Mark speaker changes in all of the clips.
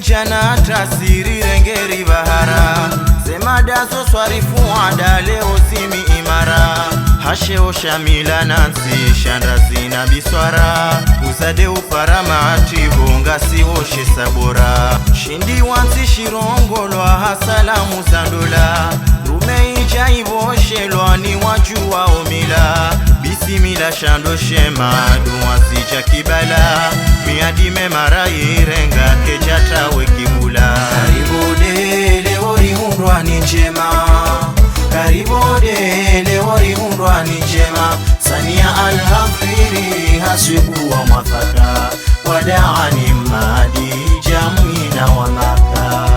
Speaker 1: jana tasiri rengeri bahara Zemadazo swarifu ada leo zimi imara Hasheo shamila nansi shandrazi na biswara Uzade upara maati honga sioshe sabora Shindi wansi shirongolwa hasalamu zandola Rume ija ivoshe lwani wajua omila Bisimila shando shema duwasi jakibala Miadime mara irenga kejata wekibula Karibu dele ori hundwa ni njema Karibu dele ori hundwa ni njema Sania al-Hafiri hasibu wa mwafaka Wadaani madi jamina wa maka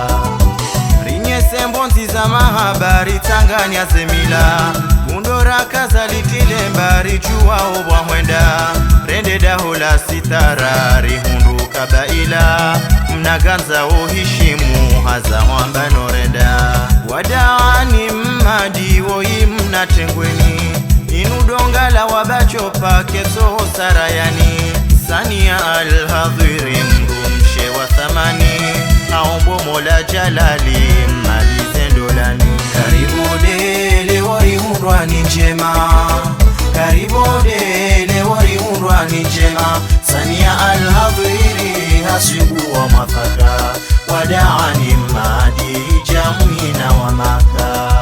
Speaker 1: Rinye sembonzi za mahabari tanganya zemila Undora kazalitile mbari juwa obwa mwenda Rende dahola sitara rihundu kabaila Mnaganza ohishimu haza wamba norenda Wadaani mmadi woyi mnatengweni Inudongala wabachopa keso sarayani Sania al-Hadhiri mrumshe wa thamani Aombo mola jalali malize ndolani Karibu dele wari hundwa ni njema Karibu dele wari hundwa ni njema Sania al-Hadhiri hasibu wa mafaka Wadaani madi jamina wa maka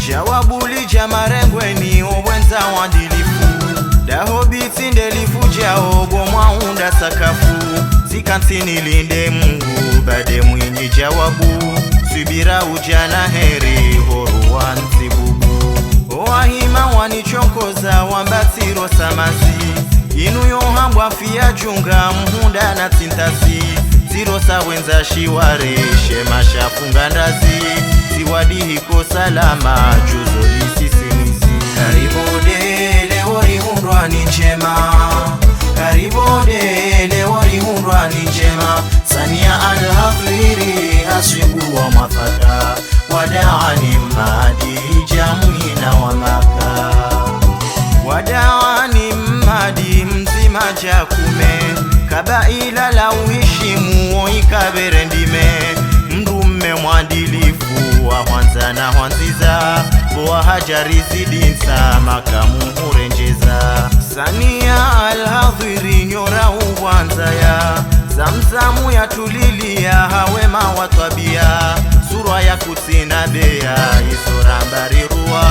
Speaker 1: Jawabuli jamarengweni obwenza wandilifu Dahobiti ndelifu jao gomwa unda sakafu Zikantini linde mungu bade mwinyi jawabu Subira ujana heri horu wanzibubu Oahima wanichokoza wambatiro samasi Inuyo hambwa fia junga mhunda na tintasi Ziro sawenza shiware shema shafunga ndazi Siwadihi ko salama juzo lisisimizi Karibu dele wari hundwa ni njema Karibu dele wari hundwa ni njema Sania al-Hafiri hasibu wa mafaka Wadaani madi jamina wa maka Wadaani madi mzima jakume Kabaila la uhishimu oikabere ndime Mdume mwadilifu wa hwanza na hwanziza Boa hajari zidinsa makamu hurenjeza Sania al-Hadhiri nyora uwanza ya Zamzamu ya tulilia hawema watwabia Surwa ya kutina bea isura mbarirua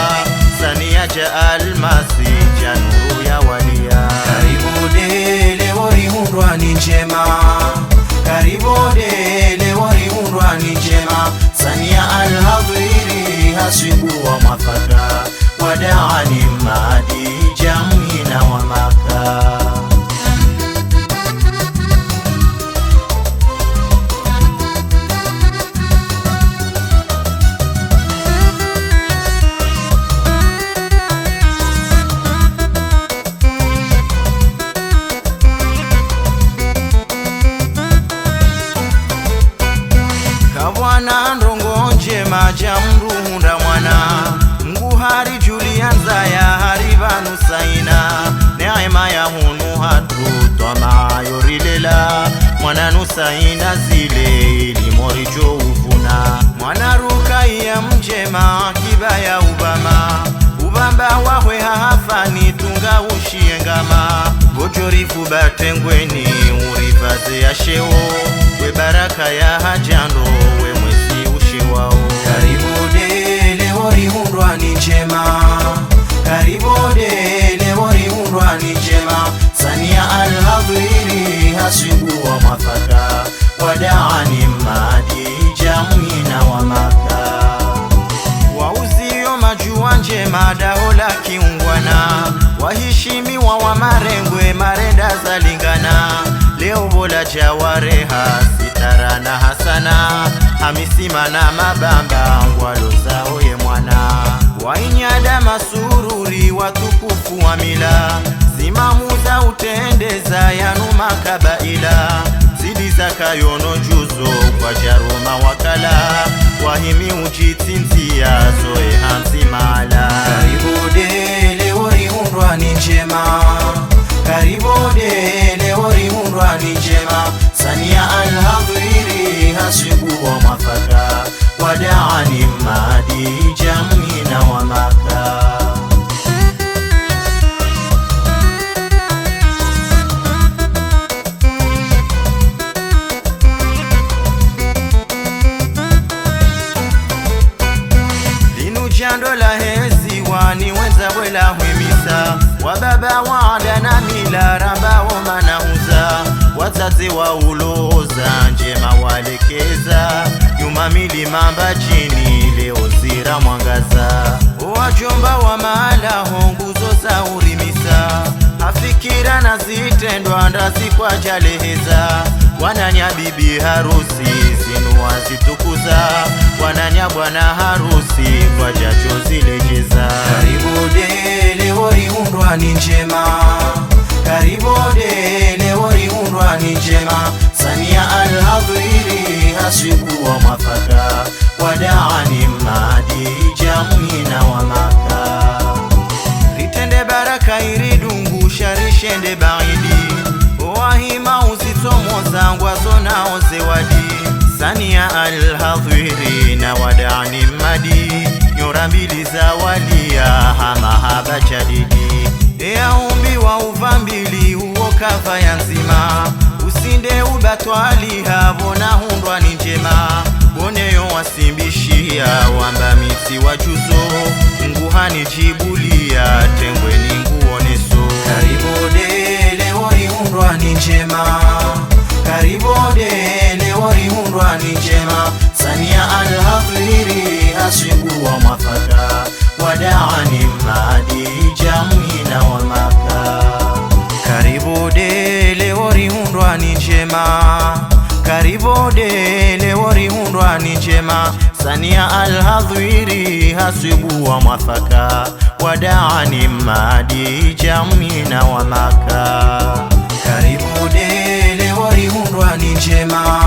Speaker 1: Sania ja almasi januru ya walia Karibu dele wari hundwa ni njema Karibu dele wari hundwa ni njema Sania al-Hadhiri hasibu wa mafaka Wadaani madi jamina wa maka Kabwana ndongo njema jamru hunda mwana Nguhari Julianza ya haribanu saina Neema ya hunu hatu twama yorilela Mwana nusaina zile ilimori jo ufuna Mwana rukai ya mjema kibaya ubama Ubamba wahwe hafani tunga ushiengama Gojorifu batengweni urifaze ya sheo We baraka ya hajando we mwezi ushewao Karibu dele wari hundwa ni njema Karibu dele wari hundwa ni njema Sania al-Hadhiri hasibu wa mafaka Wadaani madi jamina wa maka Wauzio majua njema dahola kiungwana Wahishimiwa wa marengwe marenda zalingana Leo bola jawareha sitara na hasana Hamisima na mabamba ngwalo zao ye mwana Wainyada masururi watukufu wa mila Zimamu za utendeza yanuma kabaila Zidi za baraka yono juzo kwa jaruma wakala wahimi ujitinzia zoe hansimala.
Speaker 2: Karibu dele oriundwa ni njema, karibu dele oriundwa ni njema. Sania Al-Hadhiri hasibu wa mafaka wadaani madi jamina wa Maka.
Speaker 1: Jando la hezi wani wenza wela huimisa wababa wada na mila ramba womana uza wazazi wa uloza njema walekeza nyuma milima mbachini leo zira mwangaza wajomba wa maala honguzo za urimisa afikira na zitendwa ndazi kwa jaleheza wananya bibi harusi zinu wazitukuza wananya bwana harusi kwa jacho zilejeza.
Speaker 2: Karibu dele oriundwa ni njema, karibu dele oriundwa ni njema. Sania Al-Hadhiri hasibu wa mafaka wadaani madi jamina wa Maka.
Speaker 1: Ritende baraka iridungu sharishende baidi wahima uzitomoza ngwazo nao zewadi. Sania Al-Hadhiri na wadaani madi nyora mbili za walia hama haba chadidi ea umbi wa uvambili uo kava ya nzima usinde ubatwali havona hundwa ni njema boneyo wasimbishia wamba miti wachuzo nguhani jibulia tengwe ni nguoneso.
Speaker 2: Karibu dele oriundwa ni njema, karibu dele oriundwa ni njema. Sania Al-Hadhiri hasibu wa mafaka wadaani madi jamina wa Maka.
Speaker 1: Karibu dele oriundwa ni njema, karibu dele oriundwa ni njema. Sania Al-Hadhiri hasibu wa mafaka wadaani madi jamina wa Maka.
Speaker 2: Karibu dele oriundwa ni njema,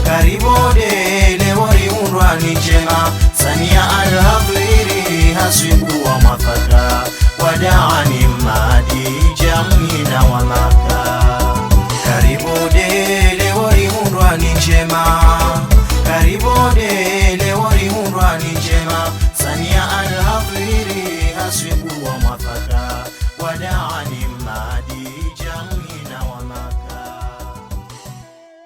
Speaker 2: karibu dele oriundwa ni njema. Sania Al-Hadhiri hasibu wa mafaka wadaani madi jamina wa Maka. Karibu dele oriundwa ni njema, karibu dele oriundwa ni njema. Sania Al-Hadhiri hasibu